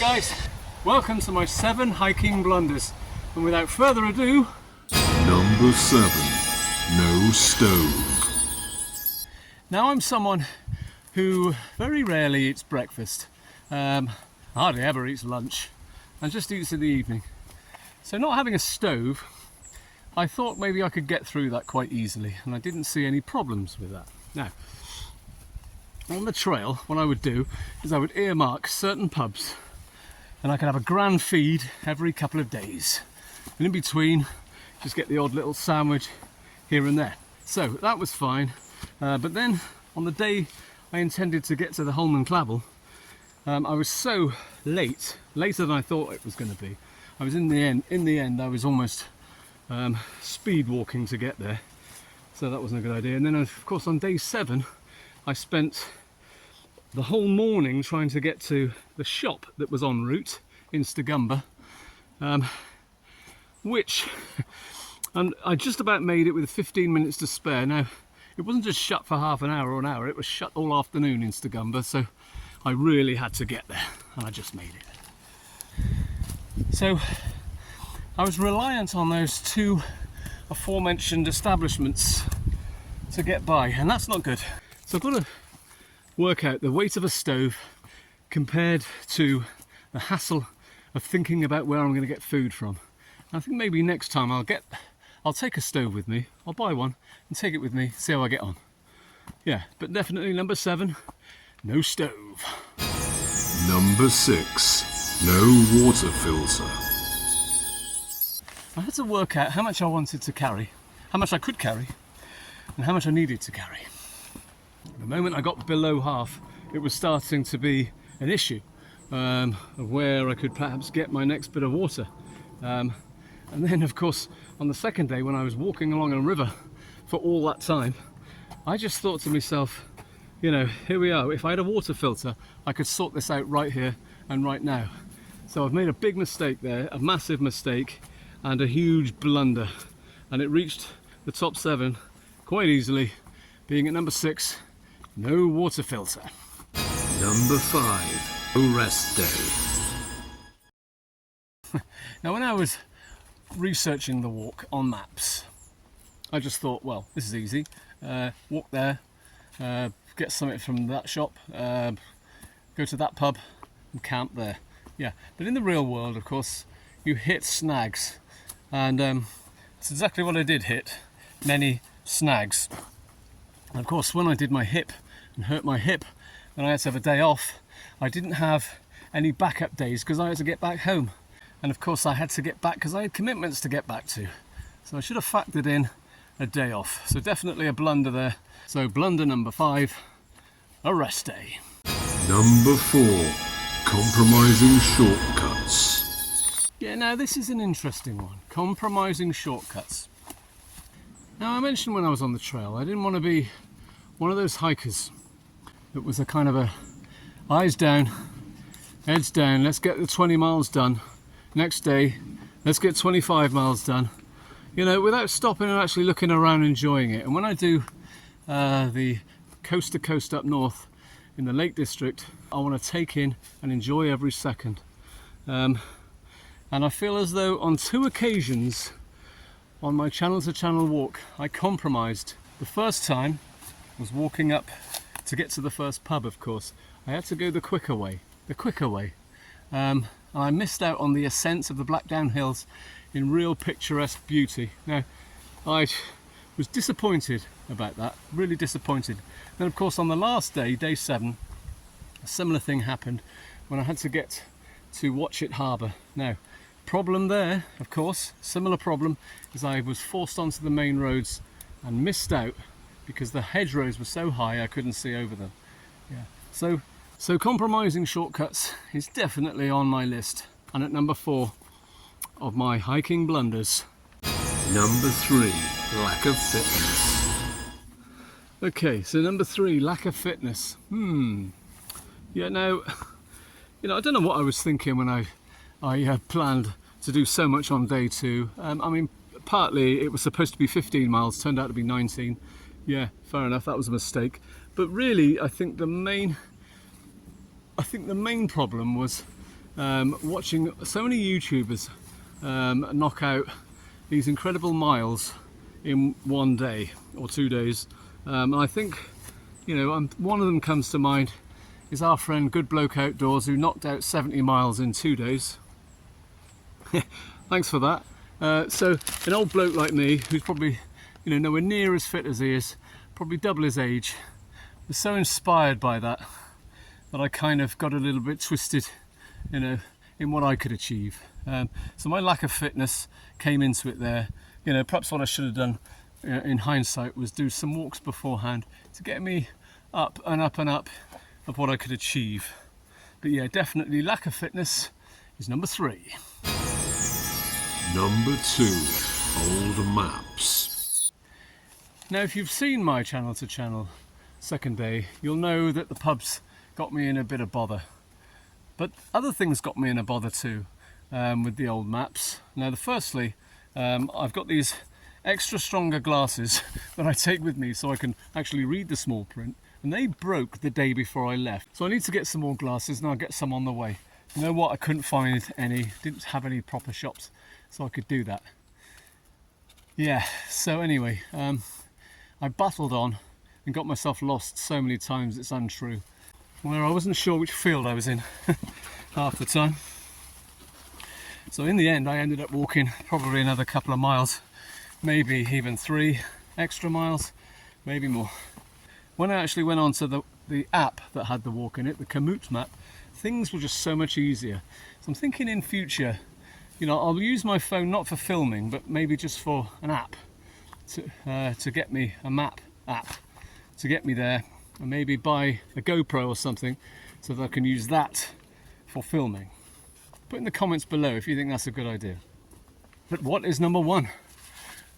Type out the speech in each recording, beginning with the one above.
guys, welcome to my 7 hiking blunders, and without further ado, Number 7, no stove. now I'm someone who very rarely eats breakfast, hardly ever eats lunch, and just eats in the evening. So not having a stove, I thought maybe I could get through that quite easily, and I didn't see any problems with that. Now, on the trail, what I would do is I would earmark certain pubs, and I could have a grand feed every couple of days. And in between, just get the odd little sandwich here and there. So that was fine. But then on the day I intended to get to the Holman Clavel, I was so late, later than I thought it was going to be. I was in the end, I was almost speed walking to get there. So that wasn't a good idea. And then of course on day 7, I spent the whole morning trying to get to the shop that was en route in Stagumber, which, and I just about made it with 15 minutes to spare. Now, it wasn't just shut for half an hour or an hour, it was shut all afternoon in Stagumber, so I really had to get there, and I just made it. So, I was reliant on those 2 aforementioned establishments to get by, and that's not good. So I've got to work out the weight of a stove compared to the hassle of thinking about where I'm going to get food from. And I think maybe next time I'll take a stove with me, I'll buy one and take it with me, see how I get on. Yeah, but definitely number 7, no stove. Number 6, no water filter. I had to work out how much I wanted to carry, how much I could carry, and how much I needed to carry. The moment I got below half, it was starting to be an issue of where I could perhaps get my next bit of water. And then, of course, on the second day, when I was walking along a river for all that time, I just thought to myself, you know, here we are. If I had a water filter, I could sort this out right here and right now. So I've made a big mistake there, a massive mistake, and a huge blunder. And it reached the top 7 quite easily, being at number 6, no water filter. Number 5, no rest day. Now, when I was researching the walk on maps, I just thought, well, this is easy. Walk there, get something from that shop, go to that pub and camp there. Yeah, but in the real world, of course, you hit snags. And it's exactly what I did hit, many snags. And of course, when I did my hip and hurt my hip, and I had to have a day off, I didn't have any backup days because I had to get back home. And of course I had to get back because I had commitments to get back to. So I should have factored in a day off. So definitely a blunder there. So blunder number 5, a rest day. Number 4, compromising shortcuts. Yeah, now this is an interesting one. Compromising shortcuts. Now, I mentioned when I was on the trail, I didn't want to be one of those hikers that was a kind of a eyes down, heads down, let's get the 20 miles done. Next day, let's get 25 miles done. You know, without stopping and actually looking around and enjoying it. And when I do the coast to coast up north in the Lake District, I want to take in and enjoy every second. And I feel as though on 2 occasions on my channel to channel walk, I compromised. The first time was walking up to get to the first pub, of course. I had to go the quicker way. And I missed out on the ascents of the Blackdown Hills in real picturesque beauty. Now, I was disappointed about that, really disappointed. Then of course on the last day, day 7, a similar thing happened when I had to get to Watchet Harbour. Now, problem there, of course, similar problem, is I was forced onto the main roads and missed out because the hedgerows were so high I couldn't see over them. Yeah. So compromising shortcuts is definitely on my list, and at number 4 of my hiking blunders. Number 3, lack of fitness. Okay, so number 3, lack of fitness. Yeah, now, you know, I don't know what I was thinking when I planned to do so much on day 2. I mean, partly it was supposed to be 15 miles, turned out to be 19. Yeah, fair enough, that was a mistake. But really, I think the main problem was watching so many YouTubers knock out these incredible miles in one day or 2 days. And I think, you know, one of them comes to mind is our friend Good Bloke Outdoors, who knocked out 70 miles in 2 days. Thanks for that. So an old bloke like me, who's probably, you know, nowhere near as fit as he is, probably double his age, was so inspired by that I kind of got a little bit twisted, you know, in what I could achieve. So my lack of fitness came into it there. You know, perhaps what I should have done in hindsight was do some walks beforehand to get me up and up and up of what I could achieve. But yeah, definitely lack of fitness is number 3. Number 2. Old maps. Now, if you've seen my channel to channel second day, you'll know that the pubs got me in a bit of bother. But other things got me in a bother too, with the old maps. Now, firstly, I've got these extra stronger glasses that I take with me so I can actually read the small print, and they broke the day before I left. So I need to get some more glasses, and I'll get some on the way. You know what, I couldn't find any, didn't have any proper shops, so I could do that. Yeah, so anyway, I battled on and got myself lost so many times it's untrue, where I wasn't sure which field I was in half the time. So in the end I ended up walking probably another couple of miles, maybe even 3 extra miles, maybe more. When I actually went on to the app that had the walk in it, the Komoot map, things were just so much easier. So I'm thinking in future, you know, I'll use my phone not for filming, but maybe just for an app to get me a map app to get me there, and maybe buy a GoPro or something so that I can use that for filming. Put in the comments below if you think that's a good idea. But what is number 1?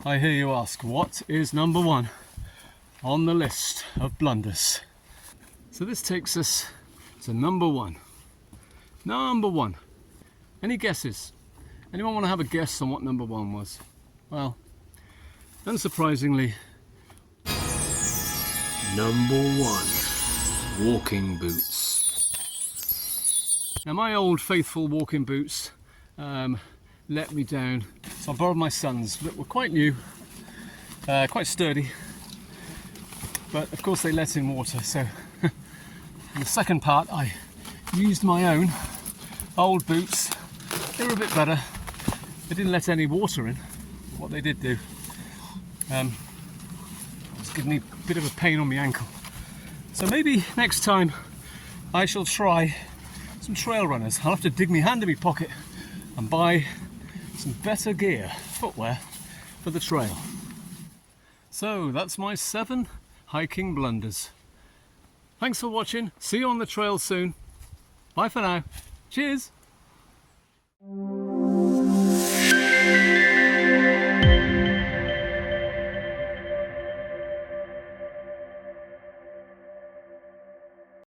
I hear you ask, what is number 1 on the list of blunders? So this takes us to number 1. Number 1. Any guesses? Anyone want to have a guess on what number 1 was? Well, unsurprisingly, Number 1. Walking boots. now my old faithful walking boots let me down, so I borrowed my son's that were quite new, quite sturdy, but of course they let in water, so in the second part I used my own old boots. They were a bit better, they didn't let any water in. What they did do, was give me a bit of a pain on my ankle. So maybe next time I shall try some trail runners. I'll have to dig my hand in my pocket and buy some better gear, footwear, for the trail. So that's my 7 hiking blunders. Thanks for watching. See you on the trail soon. Bye for now. Cheers.